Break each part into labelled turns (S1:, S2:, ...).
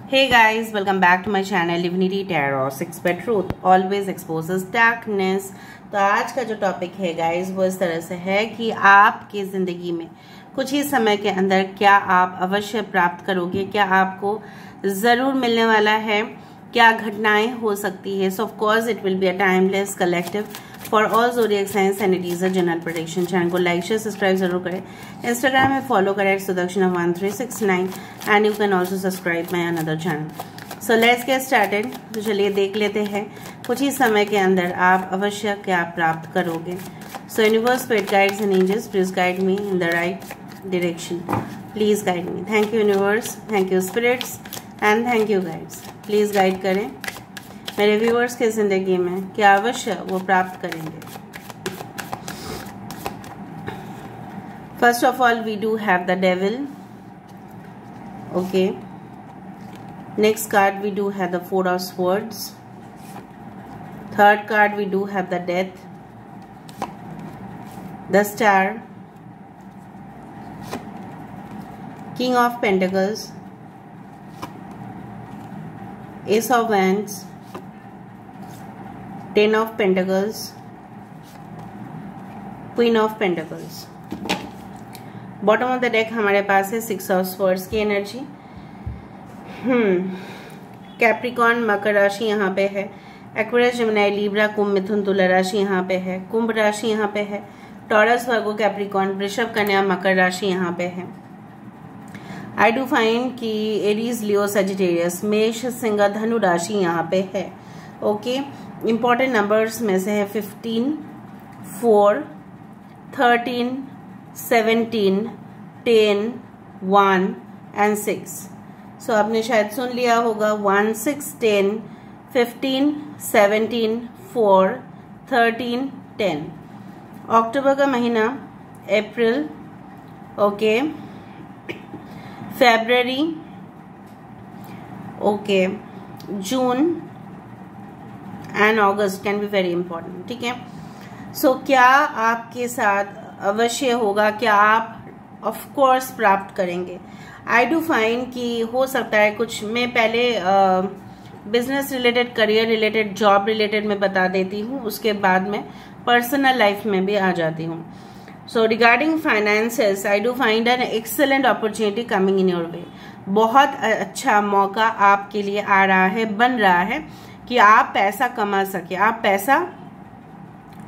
S1: Hey guys, welcome back to my channel Divinity Tarot 6 by Truth always exposes darkness। तो आज का जो topic है गाइस वो इस तरह से है कि आपकी ज़िंदगी में कुछ ही समय के अंदर क्या आप अवश्य प्राप्त करोगे, क्या आपको ज़रूर मिलने वाला है, क्या घटनाएं हो सकती है। सो of course it will be a timeless collective for all zodiac science and it is a general prediction. Channel को लाइक शेयर सब्सक्राइब जरूर करें, इंस्टाग्राम में फॉलो करें Sudakshina 1369 and you can also subscribe my another channel. So let's get started. तो चलिए देख लेते हैं कुछ ही समय के अंदर आप अवश्य क्या प्राप्त करोगे। So universe, spirit guides and angels, please guide me in the right direction. Please guide me. Thank you universe, thank you spirits and thank you guides. Please guide करें मेरे व्यूअर्स के जिंदगी में क्या अवश्य वो प्राप्त करेंगे। First of all we do have the devil. Okay, next card we do have the Four of Swords. Third card we do have the Death, the Star, King of Pentacles, Ace of Wands, Ten of Pentacles, Queen of Pentacles। Bottom of the deck हमारे पास है Six of Swords की energy. Capricorn मकर राशि यहाँ पे है, Aquarius Gemini Libra कुंभ मिथुन तुला राशि यहाँ पे है, कुंभ राशि यहाँ पे है, टॉरस वर्गो कैप्रिकॉर्न वृषभ कन्या मकर राशि यहाँ पे है। आई डू फाइंड कि एरीज लियो सजिटेरियस मेष सिंह धनु राशि यहाँ पे है। ओके, इंपॉर्टेंट नंबर्स में से है 15, 4, 13, 17, 10, 1 एंड 6। सो आपने शायद सुन लिया होगा 1, 6, 10, 15, 17, 4, 13, 10। अक्टूबर का महीना, April, okay, February, okay, June and August can be very important. ठीक है, सो क्या आपके साथ अवश्य होगा, क्या आप ऑफ कोर्स प्राप्त करेंगे। आई डू फाइंड कि हो सकता है कुछ, मैं पहले business related, career related, job related में बता देती हूँ, उसके बाद में पर्सनल लाइफ में भी आ जाती हूँ। So regarding finances I do find an excellent opportunity coming in your way. बहुत अच्छा मौका आपके लिए आ रहा है, बन रहा है कि आप पैसा कमा सके, आप पैसा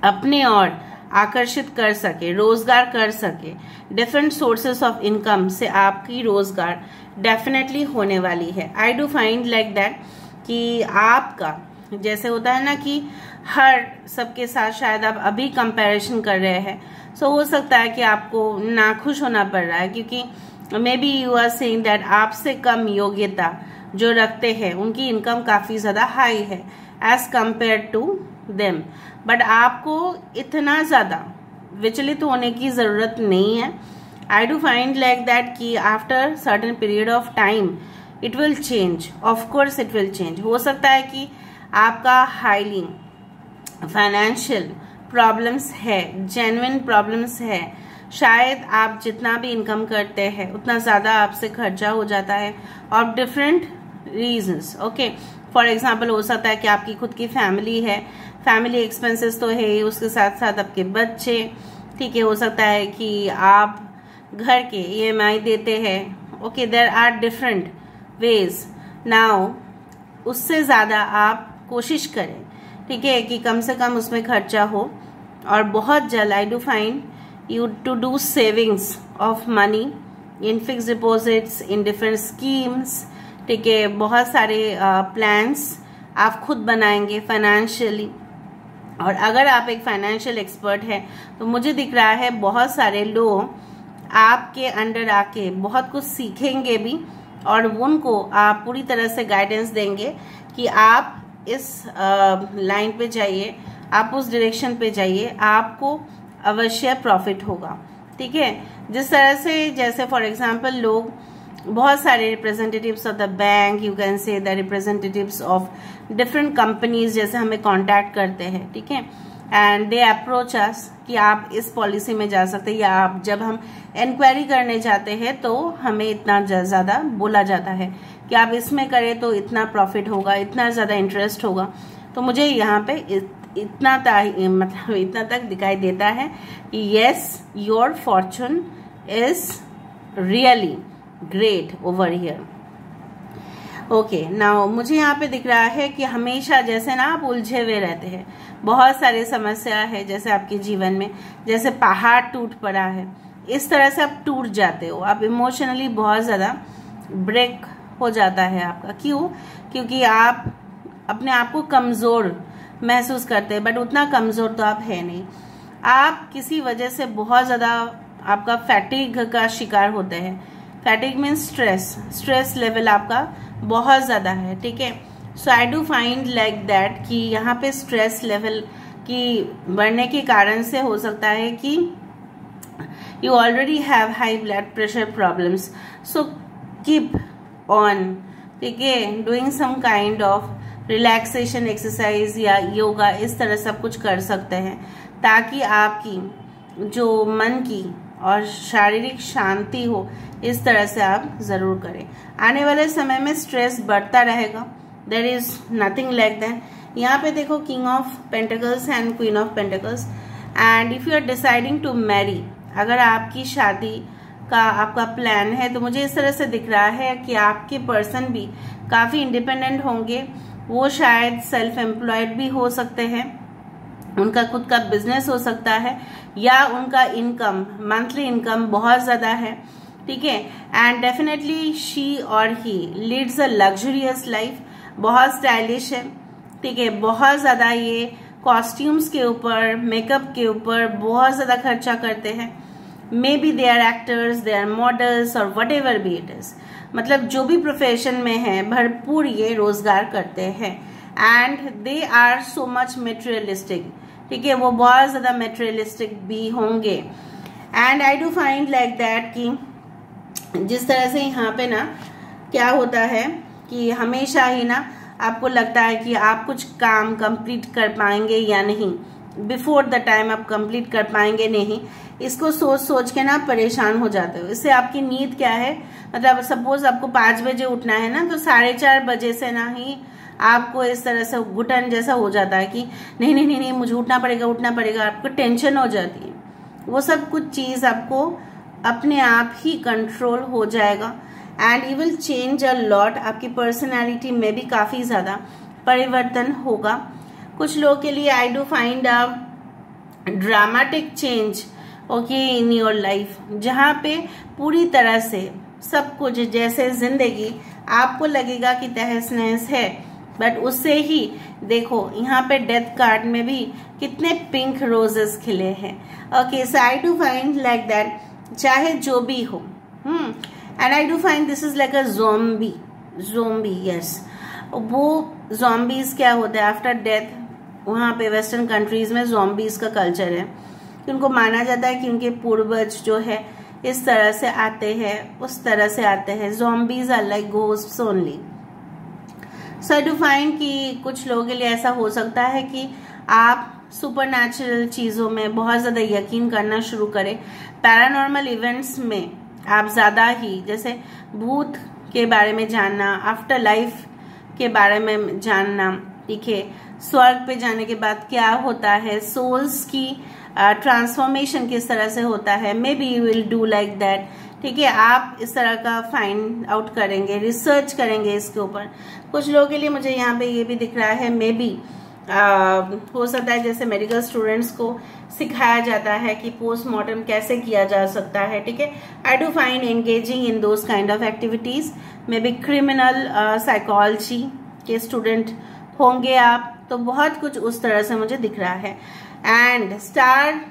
S1: अपने और आकर्षित कर सके, रोजगार कर सके। डिफरेंट सोर्सेस ऑफ इनकम से आपकी रोजगार डेफिनेटली होने वाली है। I do find like that कि आपका जैसे होता है ना कि हर सबके साथ शायद आप अभी कंपैरिजन कर रहे हैं, सो हो सकता है कि आपको नाखुश होना पड़ रहा है, क्योंकि may B you are saying that आपसे कम योग्यता जो रखते हैं उनकी इनकम काफी ज्यादा हाई है as compare to them. But आपको इतना ज्यादा विचलित होने की जरूरत नहीं है। I do find like that कि after certain period of time it will change, of course it will change. हो सकता है कि आपका हाईली फाइनेंशियल प्रॉब्लम्स है, जेन्युइन प्रॉब्लम्स है, शायद आप जितना भी इनकम करते हैं उतना ज्यादा आपसे खर्चा हो जाता है और different reasons. Okay, for example हो सकता है कि आपकी खुद की फैमिली है, फैमिली एक्सपेंसेस तो है ही, उसके साथ साथ आपके बच्चे। ठीक है, हो सकता है कि आप घर के EMI देते हैं। Okay, there are different ways. Now उससे ज्यादा आप कोशिश करें, ठीक है, कि कम से कम उसमें खर्चा हो। और बहुत जल्द I do find you to do savings of money in fix deposits, in different schemes. ठीक है, बहुत सारे प्लान्स आप खुद बनाएंगे फाइनेंशियली। और अगर आप एक फाइनेंशियल एक्सपर्ट हैं तो मुझे दिख रहा है बहुत सारे लोग आपके अंडर आके बहुत कुछ सीखेंगे भी और उनको आप पूरी तरह से गाइडेंस देंगे कि आप इस लाइन पे जाइए, आप उस डायरेक्शन पे जाइए, आपको अवश्य प्रॉफिट होगा। ठीक है, जिस तरह से जैसे फॉर एग्जांपल लोग बहुत सारे representatives of the bank, you can say the representatives of different companies जैसे हमें कांटेक्ट करते हैं। ठीक है, एंड दे अप्रोच अस कि आप इस पॉलिसी में जा सकते हैं, या आप जब हम इंक्वायरी करने जाते हैं तो हमें इतना ज्यादा बोला जाता है कि आप इसमें करें तो इतना प्रॉफिट होगा, इतना ज़्यादा इंटरेस्ट होगा। तो मुझे यहाँ पे इतना तक दिखाई देता है कि yes, your Fortune is really great over here. Okay, now मुझे यहाँ पे दिख रहा है कि हमेशा जैसे ना आप उलझे हुए रहते हैं, बहुत सारी समस्या है जैसे आपके जीवन में, जैसे पहाड़ टूट पड़ा है, इस तरह से आप टूट जाते हो, आप इमोशनली बहुत ज़्यादा ब्रेक हो जाता है आपका। क्यों? क्योंकि आप अपने आप को कमज़ोर महसूस करते हैं, बट उतना कमज़ोर तो आप है नहीं। आप किसी वजह से बहुत ज़्यादा आपका फैटिग का शिकार होते हैं। फैटिग मीन्स स्ट्रेस लेवल आपका बहुत ज़्यादा है, ठीक है। So I do find like that कि यहाँ पे स्ट्रेस लेवल की बढ़ने के कारण से हो सकता है कि you already have high blood pressure problems. So keep on, ठीक है, doing some kind of relaxation exercise या योगा, इस तरह सब कुछ कर सकते हैं ताकि आपकी जो मन की और शारीरिक शांति हो, इस तरह से आप जरूर करें। आने वाले समय में स्ट्रेस बढ़ता रहेगा, there is nothing like that. यहाँ पे देखो king of pentacles and queen of pentacles, and if you are deciding to marry, अगर आपकी शादी का आपका प्लान है तो मुझे इस तरह से दिख रहा है कि आपके पर्सन भी काफी इंडिपेंडेंट होंगे। वो शायद सेल्फ एम्प्लॉयड भी हो सकते हैं, उनका खुद का बिजनेस हो सकता है, या उनका इनकम, मंथली इनकम बहुत ज्यादा है, ठीक है। एंड डेफिनेटली शी और ही लीड्स अ लग्जरियस लाइफ, बहुत स्टाइलिश है, ठीक है, बहुत ज्यादा ये कॉस्ट्यूम्स के ऊपर, मेकअप के ऊपर बहुत ज्यादा खर्चा करते हैं। Maybe they are actors, they are models और whatever be it is, मतलब जो भी प्रोफेशन में है भरपूर ये रोजगार करते हैं। And they are so much materialistic, ठीक है, वो बहुत ज्यादा मेटेरियलिस्टिक भी होंगे। And I do find like that कि जिस तरह से यहाँ पे ना क्या होता है कि हमेशा ही ना आपको लगता है कि आप कुछ काम कंप्लीट कर पाएंगे या नहीं, बिफोर द टाइम आप कंप्लीट कर पाएंगे नहीं, इसको सोच सोच के ना परेशान हो जाते हो। इससे आपकी नींद क्या है, मतलब सपोज आपको 5 बजे उठना है ना, तो 4:30 बजे से ना ही आपको इस तरह से घुटन जैसा हो जाता है कि नहीं नहीं नहीं नहीं मुझे उठना पड़ेगा, आपको टेंशन हो जाती है। वो सब कुछ चीज आपको अपने आप ही कंट्रोल हो जाएगा and you will change a lot. आपकी पर्सनैलिटी में भी काफी ज्यादा परिवर्तन होगा। कुछ लोगों के लिए आई do find a dramatic change okay in your life, जहाँ पे पूरी तरह से सब कुछ जैसे जिंदगी आपको लगेगा कि तहस नहस है, बट उससे ही देखो यहाँ पे डेथ कार्ड में भी कितने पिंक रोजेस खिले हैं। Okay, so I do find like that, चाहे जो भी हो, and I do find this is like a zombie, yes. वो ज़ॉम्बीज क्या होता है आफ्टर डेथ, वहाँ पे वेस्टर्न कंट्रीज में ज़ॉम्बीज का कल्चर है कि उनको माना जाता है कि उनके पूर्वज जो है इस तरह से आते हैं, उस तरह से आते हैं। Zombies are like ghosts only. So I do find कि कुछ लोगों के लिए ऐसा हो सकता है कि आप सुपरनैचुरल चीज़ों में बहुत ज़्यादा यकीन करना शुरू करें। पैरानॉर्मल इवेंट्स में आप ज़्यादा ही, जैसे भूत के बारे में जानना, आफ्टर लाइफ के बारे में जानना, ठीक है, स्वर्ग पे जाने के बाद क्या होता है, सोल्स की ट्रांसफॉर्मेशन किस तरह से होता है, may be you will do like that, ठीक है। आप इस तरह का फाइंड आउट करेंगे, रिसर्च करेंगे इसके ऊपर। कुछ लोगों के लिए मुझे यहाँ पे ये भी दिख रहा है, मे बी हो सकता है जैसे मेडिकल स्टूडेंट्स को सिखाया जाता है कि पोस्टमार्टम कैसे किया जा सकता है, ठीक है। I do find engaging in those kind of activities. May be criminal psychology के स्टूडेंट होंगे आप, तो बहुत कुछ उस तरह से मुझे दिख रहा है। And star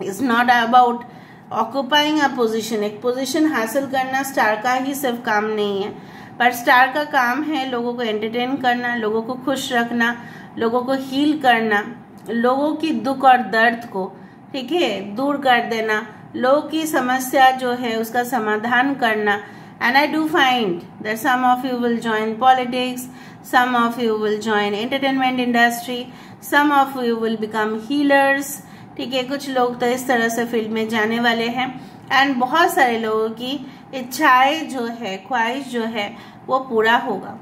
S1: is not about occupying a position, एक पोजिशन हासिल करना स्टार का ही सिर्फ काम नहीं है, पर स्टार का काम है लोगों को एंटरटेन करना, लोगों को खुश रखना, लोगों को हील करना, लोगों की दुख और दर्द को, ठीक है, दूर कर देना, लोगों की समस्या जो है उसका समाधान करना। And I do find that some of you will join politics, some of you will join entertainment industry, some of you will become healers, ठीक है। कुछ लोग तो इस तरह से फील्ड में जाने वाले हैं। एंड बहुत सारे लोगों की इच्छाएं जो है, ख्वाहिश जो है, वो पूरा होगा।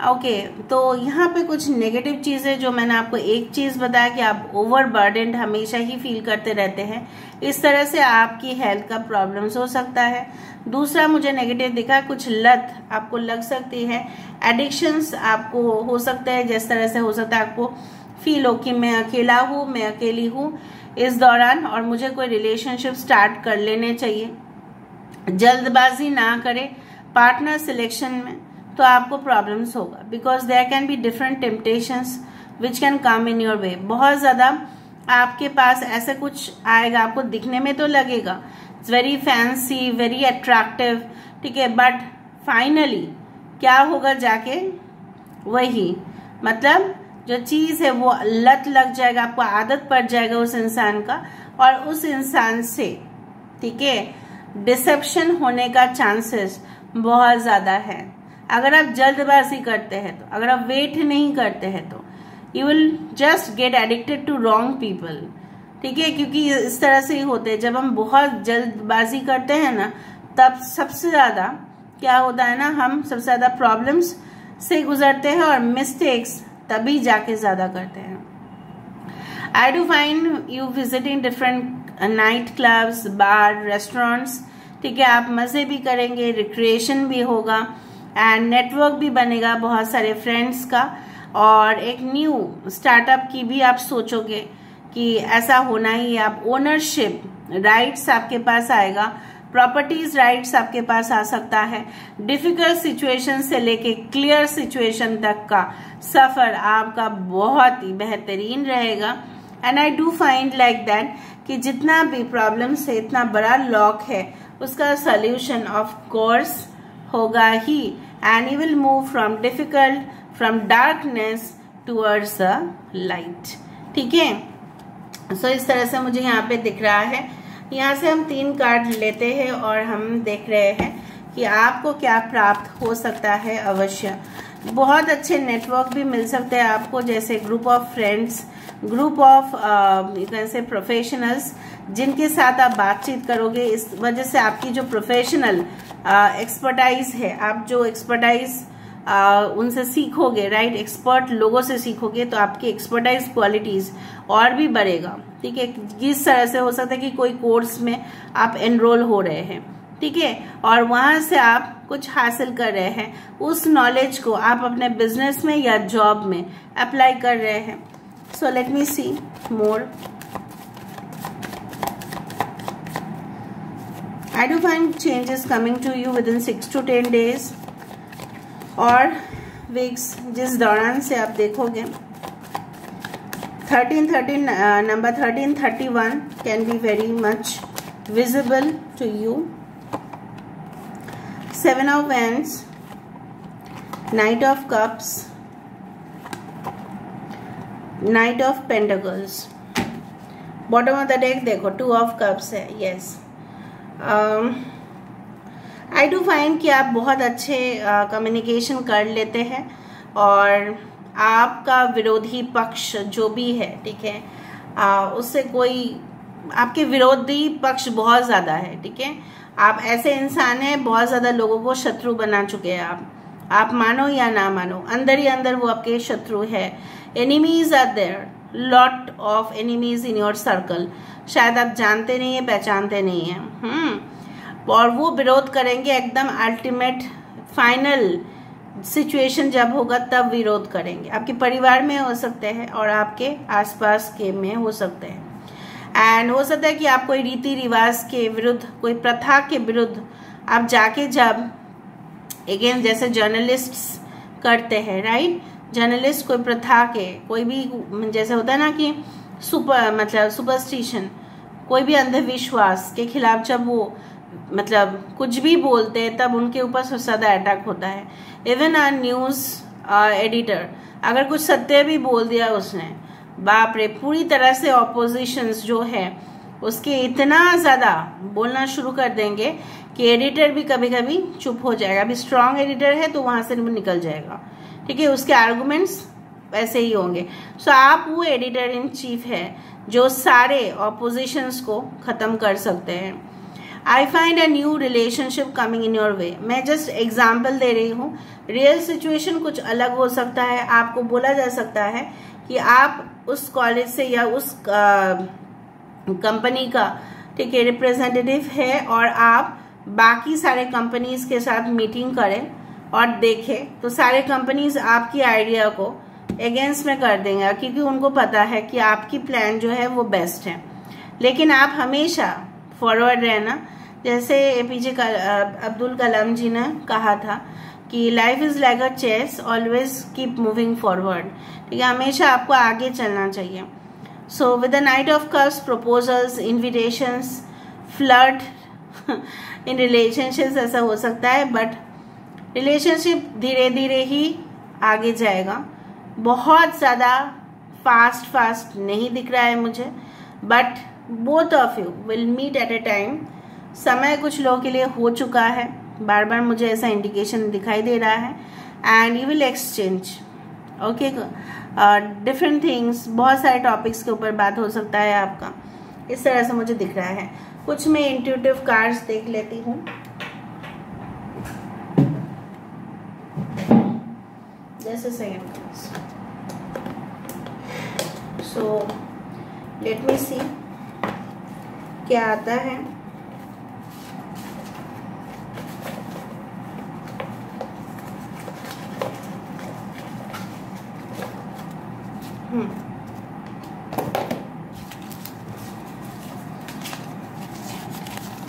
S1: ओके, तो यहाँ पे कुछ नेगेटिव चीज़ें जो मैंने आपको एक चीज़ बताया कि आप ओवरबर्डेंड हमेशा ही फील करते रहते हैं, इस तरह से आपकी हेल्थ का प्रॉब्लम्स हो सकता है। दूसरा मुझे नेगेटिव दिखा, कुछ लत आपको लग सकती है, एडिक्शंस आपको हो सकते हैं, जिस तरह से हो सकता है आपको फील हो कि मैं अकेला हूँ, मैं अकेली हूँ इस दौरान और मुझे कोई रिलेशनशिप स्टार्ट कर लेने चाहिए। जल्दबाजी ना करें पार्टनर सिलेक्शन में, तो आपको प्रॉब्लम्स होगा, because there can be different temptations which can come in your way. बहुत ज़्यादा आपके पास ऐसा कुछ आएगा, आपको दिखने में तो लगेगा it's very fancy, very attractive, ठीक है, बट फाइनली क्या होगा जाके, वही मतलब जो चीज़ है वो लत लग जाएगा, आपको आदत पड़ जाएगा उस इंसान का, और उस इंसान से, ठीक है, डिसेप्शन होने का चांसेस बहुत ज़्यादा है। अगर आप जल्दबाजी करते हैं तो, अगर आप वेट नहीं करते हैं तो you will just get addicted to wrong people, ठीक है, क्योंकि इस तरह से ही होते हैं। जब हम बहुत जल्दबाजी करते हैं ना, तब सबसे ज़्यादा क्या होता है ना, हम सबसे ज़्यादा प्रॉब्लम्स से गुजरते हैं और मिस्टेक्स तभी जाके ज़्यादा करते हैं। आई do find you visiting different night clubs, bar, restaurants, ठीक है, आप मज़े भी करेंगे, रिक्रिएशन भी होगा एंड नेटवर्क भी बनेगा बहुत सारे फ्रेंड्स का, और एक न्यू स्टार्टअप की भी आप सोचोगे कि ऐसा होना ही, आप ओनरशिप राइट्स आपके पास आएगा, प्रॉपर्टीज राइट्स आपके पास आ सकता है। डिफिकल्ट सिचुएशन से लेके क्लियर सिचुएशन तक का सफर आपका बहुत ही बेहतरीन रहेगा। And I do find like that कि जितना भी प्रॉब्लम्स है, इतना बड़ा लॉक है, उसका सोल्यूशन ऑफ कोर्स होगा ही, and you will move from difficult, from darkness towards the light, ठीक है। सो इस तरह से मुझे यहाँ पे दिख रहा है। यहाँ से हम 3 कार्ड लेते हैं और हम देख रहे हैं कि आपको क्या प्राप्त हो सकता है। अवश्य बहुत अच्छे नेटवर्क भी मिल सकते हैं आपको, जैसे group of friends, group of कैसे प्रोफेशनल्स जिनके साथ आप बातचीत करोगे। इस वजह से आपकी जो प्रोफेशनल एक्सपर्टाइज है, आप जो एक्सपर्टाइज उनसे सीखोगे, राइट, एक्सपर्ट लोगों से सीखोगे, तो आपकी एक्सपर्टाइज क्वालिटीज और भी बढ़ेगा, ठीक है। किस तरह से हो सकता है कि कोई कोर्स में आप एनरोल हो रहे हैं, ठीक है, और वहां से आप कुछ हासिल कर रहे हैं, उस नॉलेज को आप अपने बिजनेस में या जॉब में अप्लाई कर रहे हैं। So let me see more. I do find changes coming to you within 6 to 10 days और वीक्स, जिस दौरान से आप देखोगे 13 number 1331 can be very much visible to you. 7 of Wands, Knight of Cups, Knight of Pentacles, bottom of the deck देखो 2 of Cups है, yes. I do find कि आप बहुत अच्छे कम्युनिकेशन कर लेते हैं और आपका विरोधी पक्ष जो भी है, ठीक है, उससे कोई आपके विरोधी पक्ष बहुत ज़्यादा है, ठीक है। आप ऐसे इंसान हैं, बहुत ज़्यादा लोगों को शत्रु बना चुके हैं आप मानो या ना मानो, अंदर ही अंदर वो आपके शत्रु है। Enemies are there, lot of enemies in your circle, शायद आप जानते नहीं है, पहचानते नहीं है, और वो विरोध करेंगे एकदम अल्टीमेट फाइनल सिचुएशन जब होगा तब विरोध करेंगे। आपके परिवार में हो सकते हैं और आपके आसपास के में हो सकते हैं, एंड हो सकता है कि आप कोई रीति रिवाज के विरुद्ध, कोई प्रथा के विरुद्ध आप जाके, जब अगेन जैसे जर्नलिस्ट्स करते हैं, राइट, जर्नलिस्ट कोई प्रथा के, कोई भी जैसे होता है ना कि सुपरस्टिशन, कोई भी अंधविश्वास के खिलाफ जब वो कुछ भी बोलते हैं, तब उनके ऊपर सबसे ज़्यादा अटैक होता है। इवन आ न्यूज़ एडिटर अगर कुछ सत्य भी बोल दिया उसने, बाप रे, पूरी तरह से ऑपोजिशंस जो है उसके इतना ज़्यादा बोलना शुरू कर देंगे कि एडिटर भी कभी कभी चुप हो जाएगा। अभी स्ट्रांग एडिटर है तो वहाँ से निकल जाएगा, ठीक है, उसके आर्गुमेंट्स ऐसे ही होंगे। सो आप वो एडिटर इन चीफ है जो सारे ऑपोजिशंस को ख़त्म कर सकते हैं। I find a new relationship coming in your वे। मैं जस्ट एग्जाम्पल दे रही हूँ, रियल सिचुएशन कुछ अलग हो सकता है। आपको बोला जा सकता है कि आप उस कॉलेज से या उस कंपनी का, ठीक है, रिप्रेजेंटेटिव है और आप बाकी सारे कंपनीज के साथ मीटिंग करें और देखें तो सारे कंपनीज आपकी आइडिया को अगेंस्ट में कर देंगे, क्योंकि उनको पता है कि आपकी प्लान जो है वो बेस्ट है। लेकिन आप हमेशा फॉरवर्ड रहना, जैसे APJ अब्दुल कलाम जी ने कहा था कि life is like a chess, always keep moving forward. ठीक है, हमेशा आपको आगे चलना चाहिए। So with the knight of cups, proposals, invitations, flirt in relationships ऐसा हो सकता है, बट रिलेशनशिप धीरे धीरे ही आगे जाएगा। बहुत ज़्यादा फास्ट नहीं दिख रहा है मुझे, but both of you will meet at a time. समय कुछ लोगों के लिए हो चुका है, बार बार मुझे ऐसा इंडिकेशन दिखाई दे रहा है, and you will exchange okay different things. बहुत सारे टॉपिक्स के ऊपर बात हो सकता है आपका, इस तरह से मुझे दिख रहा है। कुछ मैं इंट्यूटिव कार्ड्स देख लेती हूँ। जैसे सेकंड, सो लेट मी सी क्या आता है।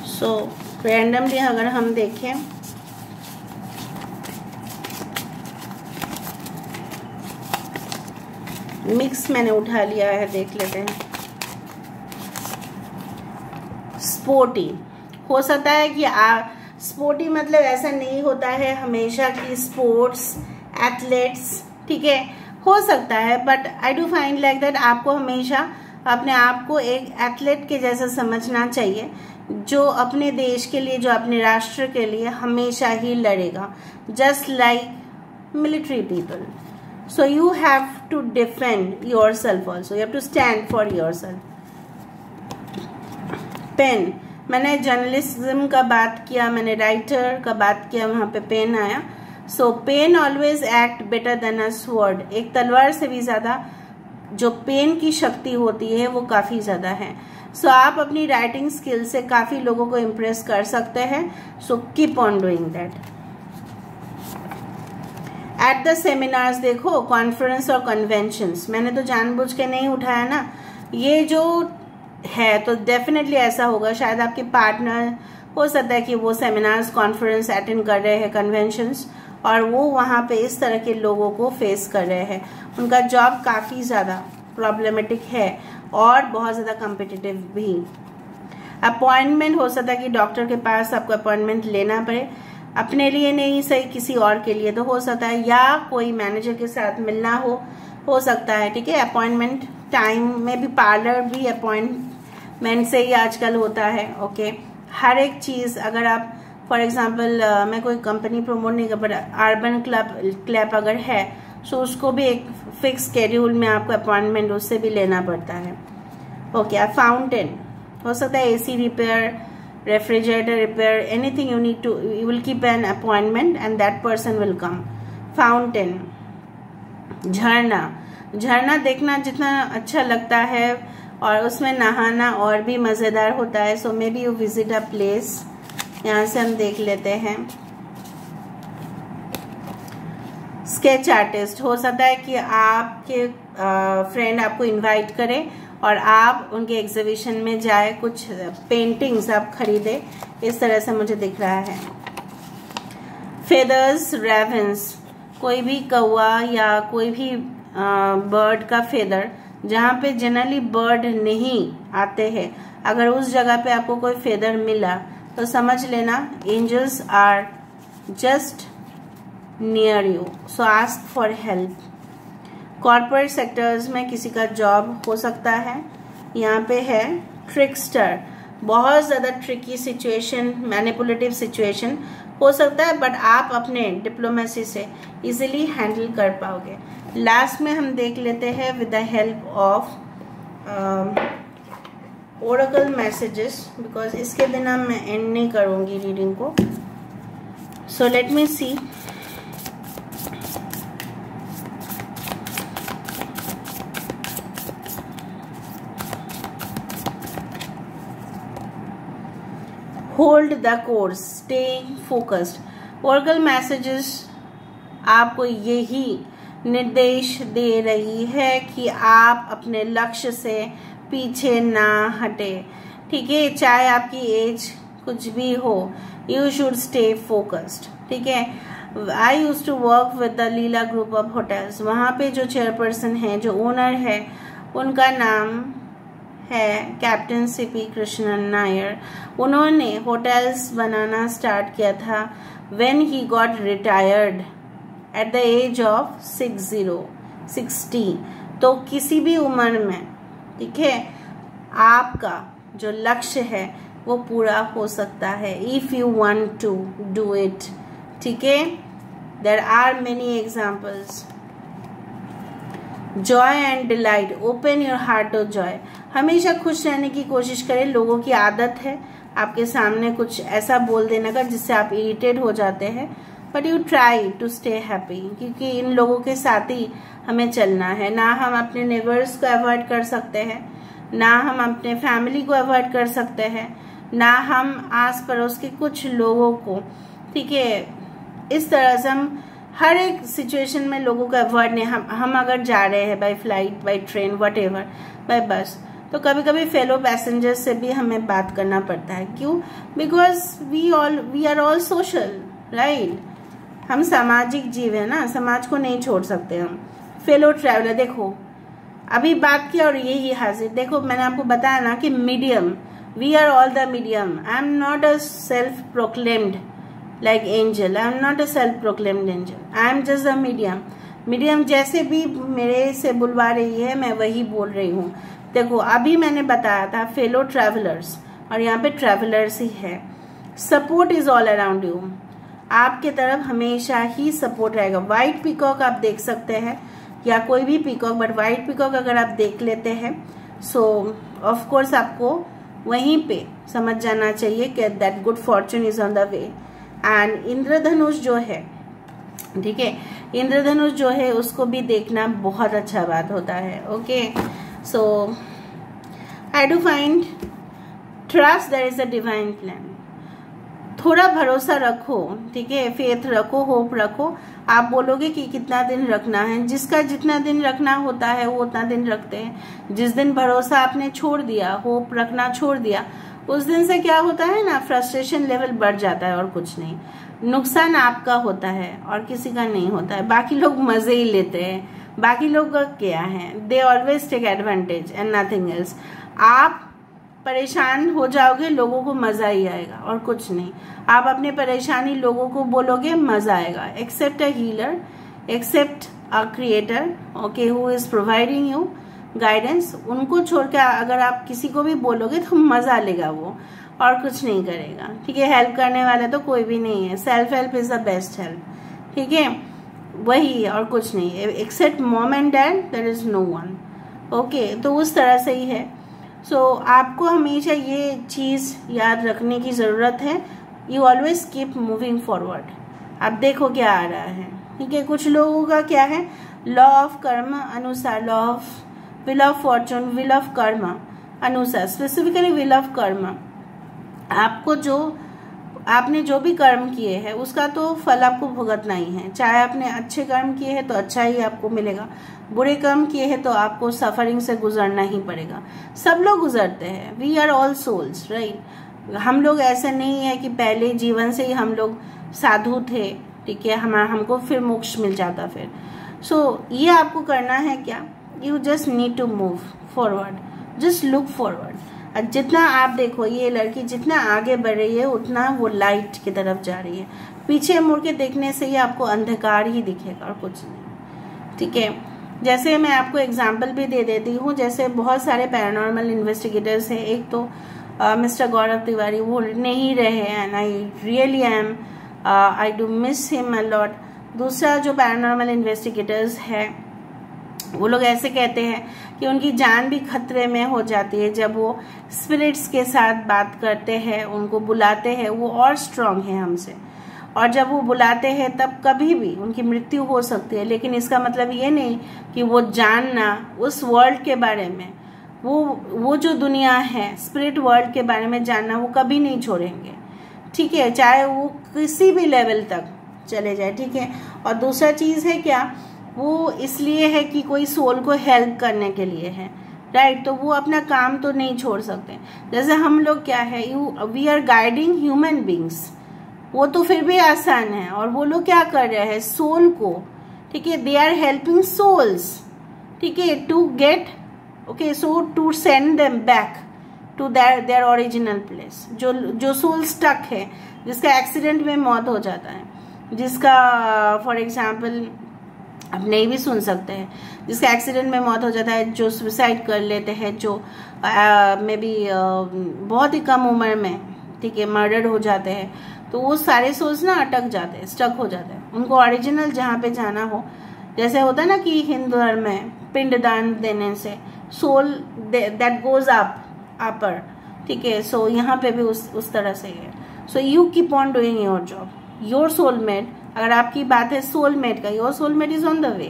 S1: सो रैंडमली अगर हम देखें, मिक्स मैंने उठा लिया है, देख लेते हैं। स्पोर्टी हो सकता है कि स्पोर्टी मतलब ऐसा नहीं होता है हमेशा कि स्पोर्ट्स एथलेट्स, ठीक है, हो सकता है, but I do find like that आपको हमेशा अपने आप को एक एथलीट के जैसा समझना चाहिए, जो अपने देश के लिए, जो अपने राष्ट्र के लिए हमेशा ही लड़ेगा, just like military people. So you have to defend yourself also, you have to stand for yourself. Pen, मैंने जर्नलिज्म का बात किया, मैंने राइटर का बात किया, वहां पे पेन आया। So pen always act better than a sword. एक तलवार से भी ज्यादा जो पेन की शक्ति होती है वो काफी ज्यादा है। सो आप अपनी राइटिंग स्किल से काफी लोगों को इम्प्रेस कर सकते हैं। सो keep on doing that. At the seminars, देखो कॉन्फ्रेंस और कन्वेंशंस, मैंने तो जानबूझ के नहीं उठाया ना, ये जो है तो डेफिनेटली ऐसा होगा। शायद आपके पार्टनर हो सकता है कि वो सेमिनार्स, कॉन्फ्रेंस अटेंड कर रहे हैं, कन्वेंशंस, और वो वहां पे इस तरह के लोगों को फेस कर रहे हैं। उनका जॉब काफी ज्यादा प्रॉब्लमेटिक है और बहुत ज्यादा कॉम्पिटिटिव भी। अपॉइंटमेंट हो सकता है कि डॉक्टर के पास आपको अपॉइंटमेंट लेना पड़े, अपने लिए नहीं सही किसी और के लिए तो हो सकता है, या कोई मैनेजर के साथ मिलना हो सकता है। ठीक है, अपॉइंटमेंट टाइम में भी, पार्लर भी अपॉइंटमेंट से ही आजकल होता है। ओके, हर एक चीज, अगर आप फॉर एग्जाम्पल मैं कोई कंपनी प्रमोट नहीं कर, बट अर्बन क्लब अगर है तो उसको भी एक फिक्स शेड्यूल में आपको अपॉइंटमेंट उससे भी लेना पड़ता है। ओके, फाउंटेन हो सकता है, AC repair, refrigerator repair, anything you need to, you will keep an appointment and that person will come. Fountain, झरना देखना जितना अच्छा लगता है और उसमें नहाना और भी मजेदार होता है। So may be you visit a place. यहाँ से हम देख लेते हैं। स्केच आर्टिस्ट, हो सकता है कि आपके फ्रेंड आपको इनवाइट करे और आप उनके एग्जीबिशन में जाए, कुछ पेंटिंग्स आप खरीदे, इस तरह से मुझे दिख रहा है। फेदर्स, रेवन्स, कोई भी कौवा या कोई भी बर्ड का फेदर, जहाँ पे जनरली बर्ड नहीं आते हैं, अगर उस जगह पे आपको कोई फेदर मिला तो समझ लेना angels are just near you, so ask for help. Corporate sectors में किसी का जॉब हो सकता है। यहाँ पे है ट्रिकस्टर, बहुत ज्यादा ट्रिकी सिचुएशन, मैनिपुलेटिव सिचुएशन हो सकता है, बट आप अपने डिप्लोमेसी से इजीली हैंडल कर पाओगे। लास्ट में हम देख लेते हैं with the help of oracle messages, because इसके बिना मैं एंड नहीं करूँगी रीडिंग को. So let me see. Hold the course, stay focused. Oracle messages आपको यही निर्देश दे रही है कि आप अपने लक्ष्य से पीछे ना हटे. ठीक है, चाहे आपकी एज कुछ भी हो, यू शुड स्टे फोकस्ड. ठीक है. I used to work with the Leela group of hotels. वहाँ पे जो चेयरपर्सन है, जो ओनर है, उनका नाम है कैप्टन सीपी कृष्णन नायर. उन्होंने होटल्स बनाना स्टार्ट किया था when he got retired at the age of 60. तो किसी भी उम्र में, ठीक है, आपका जो लक्ष्य है वो पूरा हो सकता है, if you want to do it. ठीक है. There are many examples. Joy and delight, open your heart to joy. हमेशा खुश रहने की कोशिश करें. लोगों की आदत है आपके सामने कुछ ऐसा बोल देने का जिससे आप इरिटेट हो जाते हैं, but you try to stay happy, क्योंकि इन लोगों के साथ ही हमें चलना है. ना हम अपने नेबर्स को अवॉइड कर सकते हैं, ना हम अपने फैमिली को अवॉइड कर सकते हैं, ना हम आस पड़ोस के कुछ लोगों को. ठीक है, इस तरह से हम हर एक सिचुएशन में लोगों को अवॉइड नहीं. हम अगर जा रहे हैं by flight, by train, whatever, by bus, तो कभी कभी फेलो पैसेंजर्स से भी हमें बात करना पड़ता है. क्यों? Because we are all social, right. हम सामाजिक जीव है ना, समाज को नहीं छोड़ सकते हम. फेलो ट्रैवलर, देखो अभी बात की और यही हाजिर. देखो मैंने आपको बताया ना कि medium, we are all the medium. I am not a self proclaimed like angel. I am not a self-proclaimed angel. I am just a medium. Medium जैसे भी मेरे से बुलवा रही है मैं वही बोल रही हूँ. देखो अभी मैंने बताया था फेलो ट्रैवलर्स, और यहाँ पे ट्रैवलर्स ही है. Support is all around you. आपके तरफ हमेशा ही सपोर्ट रहेगा. व्हाइट पीकॉक आप देख सकते हैं, या कोई भी पीकॉक, बट व्हाइट पीकॉक अगर आप देख लेते हैं सो ऑफ कोर्स आपको वहीं पे समझ जाना चाहिए कि that good fortune is on the way. And इंद्रधनुष जो है, ठीक है, इंद्रधनुष जो है उसको भी देखना बहुत अच्छा बात होता है. Okay, so I do find trust there is a divine plan. थोड़ा भरोसा रखो, ठीक है, फेथ रखो, होप रखो. आप बोलोगे कि कितना दिन रखना है, जिसका जितना दिन रखना होता है वो उतना दिन रखते हैं. जिस दिन भरोसा आपने छोड़ दिया, होप रखना छोड़ दिया, उस दिन से क्या होता है ना, फ्रस्ट्रेशन लेवल बढ़ जाता है और कुछ नहीं. नुकसान आपका होता है और किसी का नहीं होता है. बाकी लोग मजे ही लेते हैं. बाकी लोग का क्या है, they always take advantage and nothing else. आप परेशान हो जाओगे, लोगों को मजा ही आएगा और कुछ नहीं. आप अपनी परेशानी लोगों को बोलोगे, मजा आएगा. Except a healer, except a creator, okay, who is providing you guidance. उनको छोड़कर अगर आप किसी को भी बोलोगे तो मजा लेगा वो, और कुछ नहीं करेगा. ठीक है, हेल्प करने वाला तो कोई भी नहीं है. Self help is the best help. ठीक है, वही और कुछ नहीं है. Except mom and dad, there is no one. Okay, तो उस तरह से ही है. सो आपको हमेशा ये चीज याद रखने की जरूरत है. You always keep moving forward. आप देखो क्या आ रहा है. ठीक है, कुछ लोगों का क्या है, लॉ ऑफ कर्म अनुसार, law of will of Fortune, will of कर्म अनुसार, स्पेसिफिकली विल ऑफ कर्म, आपको जो आपने जो भी कर्म किए हैं उसका तो फल आपको भुगतना ही है. चाहे आपने अच्छे कर्म किए हैं तो अच्छा ही आपको मिलेगा, बुरे कर्म किए हैं तो आपको सफरिंग से गुजरना ही पड़ेगा. सब लोग गुजरते हैं. We are all souls, right. हम लोग ऐसे नहीं है कि पहले जीवन से ही हम लोग साधु थे, ठीक है, हमको फिर मोक्ष मिल जाता फिर. सो ये आपको करना है क्या, you just need to move forward, just look forward. जितना आप देखो, ये लड़की जितना आगे बढ़ रही है उतना वो लाइट की तरफ जा रही है. पीछे मुड़ के देखने से ही आपको अंधकार ही दिखेगा और कुछ नहीं. ठीक है, जैसे मैं आपको एग्जाम्पल भी दे देती हूँ. जैसे बहुत सारे पैरानॉर्मल इन्वेस्टिगेटर्स हैं. एक तो मिस्टर गौरव तिवारी, वो नहीं रहे and I really am I do miss him a lot. दूसरा जो पैरानॉर्मल इन्वेस्टिगेटर्स है वो लोग ऐसे कहते हैं कि उनकी जान भी खतरे में हो जाती है जब वो स्पिरिट्स के साथ बात करते हैं, उनको बुलाते हैं। वो और स्ट्रांग है हमसे, और जब वो बुलाते हैं तब कभी भी उनकी मृत्यु हो सकती है। लेकिन इसका मतलब ये नहीं कि वो जानना उस वर्ल्ड के बारे में, वो जो दुनिया है स्पिरिट वर्ल्ड के बारे में जानना वो कभी नहीं छोड़ेंगे, ठीक है, चाहे वो किसी भी लेवल तक चले जाए, ठीक है। और दूसरा चीज है क्या, वो इसलिए है कि कोई सोल को हेल्प करने के लिए है, राइट। तो वो अपना काम तो नहीं छोड़ सकते। जैसे हम लोग क्या है, we are guiding human beings, वो तो फिर भी आसान है। और वो लोग क्या कर रहे हैं, सोल को, ठीक है, दे आर हेल्पिंग सोल्स, ठीक है, to get okay, so to send them back to their original place. जो सोल स्टक है, जिसका एक्सीडेंट में मौत हो जाता है, जिसका फॉर एग्जाम्पल आप नहीं भी सुन सकते हैं, जिसका एक्सीडेंट में मौत हो जाता है, जो सुसाइड कर लेते हैं, जो मे बी बहुत ही कम उम्र में, ठीक है, मर्डर हो जाते हैं, तो वो सारे सोल्स ना अटक जाते हैं, स्टक हो जाते हैं। उनको ओरिजिनल जहाँ पे जाना हो, जैसे होता है ना कि हिंदू धर्म में पिंडदान देने से सोल दैट गोज अपर, ठीक है। सो यहाँ पे भी उस तरह से है। So you keep on doing your job, your soulmate, अगर आपकी बात है सोलमेट का, your soulmate is on the वे,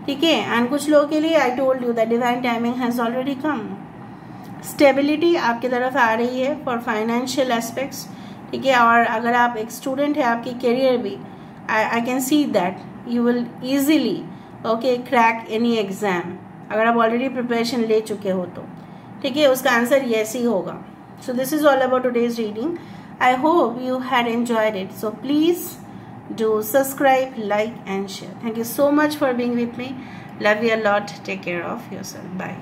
S1: ठीक है। एंड कुछ लोगों के लिए I told you that divine timing has already come. Stability आपकी तरफ आ रही है फॉर फाइनेंशियल एस्पेक्ट्स, ठीक है। और अगर आप एक स्टूडेंट है, आपकी करियर भी, I can see that you will easily okay crack any exam, अगर आप ऑलरेडी प्रिपरेशन ले चुके हो तो, ठीक है। उसका आंसर येस ही होगा। So this is all about today's reading. I hope you had enjoyed it. So please do subscribe, like and share. Thank you so much for being with me. Love you a lot. Take care of yourself. Bye.